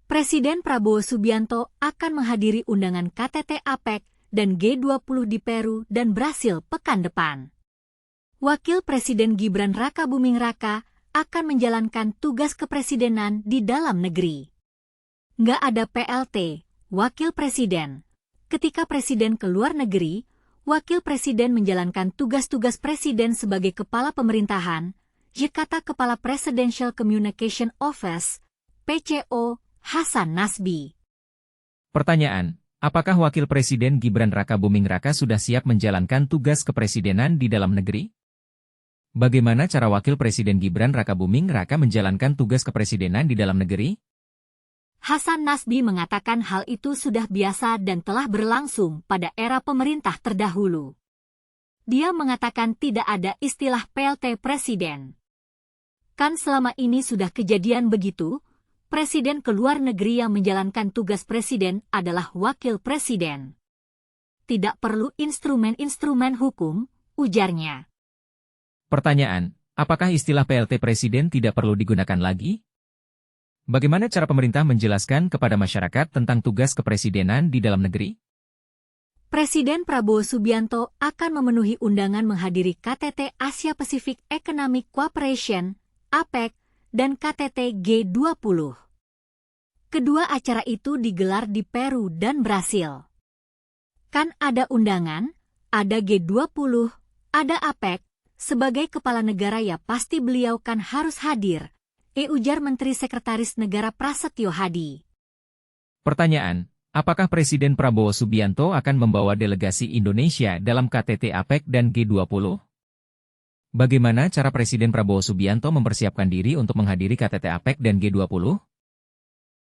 Presiden Prabowo Subianto akan menghadiri undangan KTT APEC dan G20 di Peru dan Brasil pekan depan. Wakil Presiden Gibran Rakabuming Raka akan menjalankan tugas kepresidenan di dalam negeri. Nggak ada PLT, Wakil Presiden. Ketika Presiden ke luar negeri, Wakil Presiden menjalankan tugas-tugas Presiden sebagai Kepala Pemerintahan, kata Kepala Presidential Communication Office, PCO, Hasan Nasbi. Pertanyaan, apakah Wakil Presiden Gibran Rakabuming Raka sudah siap menjalankan tugas kepresidenan di dalam negeri? Bagaimana cara Wakil Presiden Gibran Rakabuming Raka menjalankan tugas kepresidenan di dalam negeri? Hasan Nasbi mengatakan hal itu sudah biasa dan telah berlangsung pada era pemerintah terdahulu. Dia mengatakan tidak ada istilah PLT Presiden. Kan selama ini sudah kejadian begitu, Presiden ke luar negeri yang menjalankan tugas Presiden adalah Wakil Presiden. Tidak perlu instrumen-instrumen hukum, ujarnya. Pertanyaan, apakah istilah PLT Presiden tidak perlu digunakan lagi? Bagaimana cara pemerintah menjelaskan kepada masyarakat tentang tugas kepresidenan di dalam negeri? Presiden Prabowo Subianto akan memenuhi undangan menghadiri KTT Asia Pacific Economic Cooperation, APEC, dan KTT G20. Kedua acara itu digelar di Peru dan Brasil. Kan ada undangan, ada G20, ada APEC, sebagai kepala negara ya pasti beliau kan harus hadir, ujar Menteri Sekretaris Negara Prasetyo Hadi. Pertanyaan, apakah Presiden Prabowo Subianto akan membawa delegasi Indonesia dalam KTT APEC dan G20? Bagaimana cara Presiden Prabowo Subianto mempersiapkan diri untuk menghadiri KTT APEC dan G20?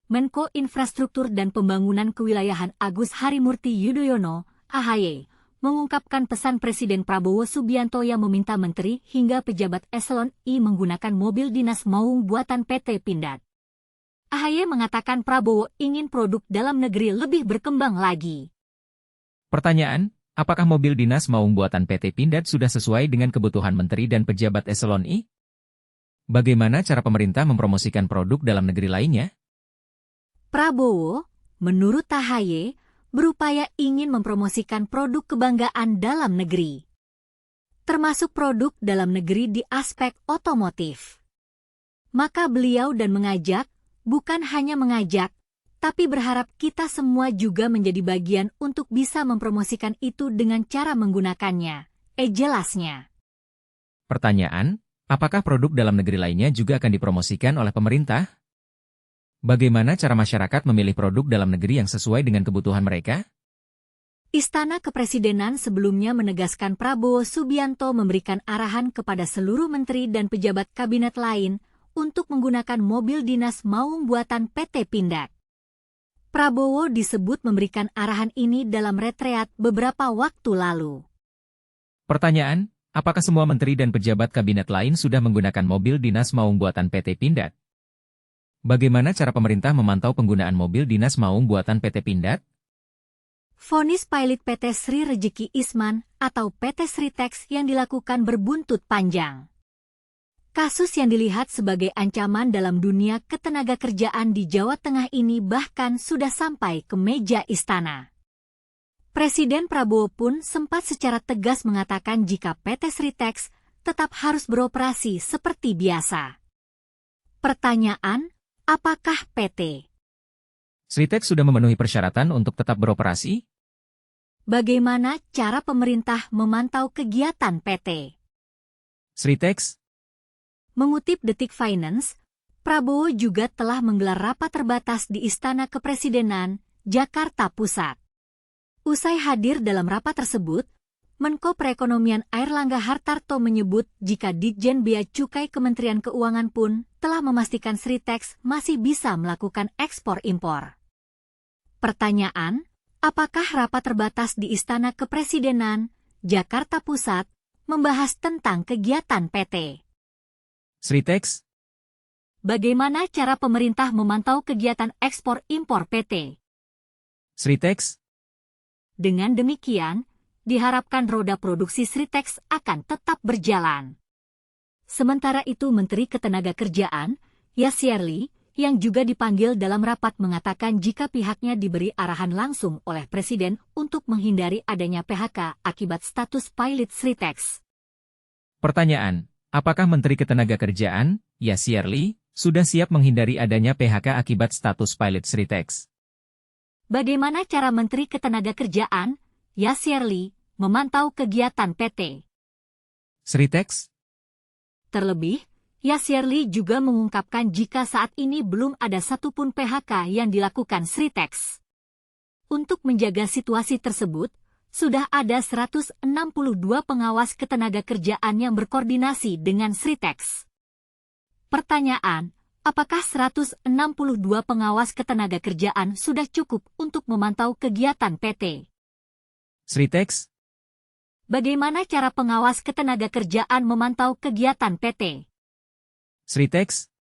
Menko Infrastruktur dan Pembangunan Kewilayahan Agus Harimurti Yudhoyono, AHY, mengungkapkan pesan Presiden Prabowo Subianto yang meminta menteri hingga pejabat eselon I menggunakan mobil dinas maung buatan PT Pindad. AHY mengatakan Prabowo ingin produk dalam negeri lebih berkembang lagi. Pertanyaan, apakah mobil dinas maung buatan PT Pindad sudah sesuai dengan kebutuhan menteri dan pejabat eselon I? Bagaimana cara pemerintah mempromosikan produk dalam negeri lainnya? Prabowo, menurut AHY, berupaya ingin mempromosikan produk kebanggaan dalam negeri. Termasuk produk dalam negeri di aspek otomotif. Maka beliau dan mengajak, bukan hanya mengajak, tapi berharap kita semua juga menjadi bagian untuk bisa mempromosikan itu dengan cara menggunakannya, jelasnya. Pertanyaan, apakah produk dalam negeri lainnya juga akan dipromosikan oleh pemerintah? Bagaimana cara masyarakat memilih produk dalam negeri yang sesuai dengan kebutuhan mereka? Istana Kepresidenan sebelumnya menegaskan Prabowo Subianto memberikan arahan kepada seluruh menteri dan pejabat kabinet lain untuk menggunakan mobil dinas maung buatan PT Pindad. Prabowo disebut memberikan arahan ini dalam retreat beberapa waktu lalu. Pertanyaan, apakah semua menteri dan pejabat kabinet lain sudah menggunakan mobil dinas maung buatan PT Pindad? Bagaimana cara pemerintah memantau penggunaan mobil dinas maung buatan PT Pindad? Vonis pilot PT Sri Rejeki Isman atau PT Sritex yang dilakukan berbuntut panjang. Kasus yang dilihat sebagai ancaman dalam dunia ketenagakerjaan di Jawa Tengah ini bahkan sudah sampai ke meja istana. Presiden Prabowo pun sempat secara tegas mengatakan jika PT Sritex tetap harus beroperasi seperti biasa. Pertanyaan, apakah PT Sritex sudah memenuhi persyaratan untuk tetap beroperasi? Bagaimana cara pemerintah memantau kegiatan PT Sritex? Mengutip Detik Finance, Prabowo juga telah menggelar rapat terbatas di Istana Kepresidenan, Jakarta Pusat. Usai hadir dalam rapat tersebut, Menko Perekonomian Airlangga Hartarto menyebut jika Ditjen Bea Cukai Kementerian Keuangan pun telah memastikan Sritex masih bisa melakukan ekspor-impor. Pertanyaan, apakah rapat terbatas di Istana Kepresidenan, Jakarta Pusat, membahas tentang kegiatan PT Sritex? Bagaimana cara pemerintah memantau kegiatan ekspor-impor PT Sritex? Dengan demikian, diharapkan roda produksi Sritex akan tetap berjalan. Sementara itu Menteri Ketenagakerjaan, Yasirli, yang juga dipanggil dalam rapat mengatakan jika pihaknya diberi arahan langsung oleh Presiden untuk menghindari adanya PHK akibat status pilot Sritex. Pertanyaan, apakah Menteri Ketenagakerjaan, Yasir Lee, sudah siap menghindari adanya PHK akibat status pilot Sritex? Bagaimana cara Menteri Ketenagakerjaan, Yasir Lee, memantau kegiatan PT Sritex? Terlebih, Yasir Lee juga mengungkapkan jika saat ini belum ada satupun PHK yang dilakukan Sritex. Untuk menjaga situasi tersebut, sudah ada 162 pengawas ketenagakerjaan yang berkoordinasi dengan Sritex. Pertanyaan, apakah 162 pengawas ketenagakerjaan sudah cukup untuk memantau kegiatan PT Sritex? Bagaimana cara pengawas ketenagakerjaan memantau kegiatan PT Sritex?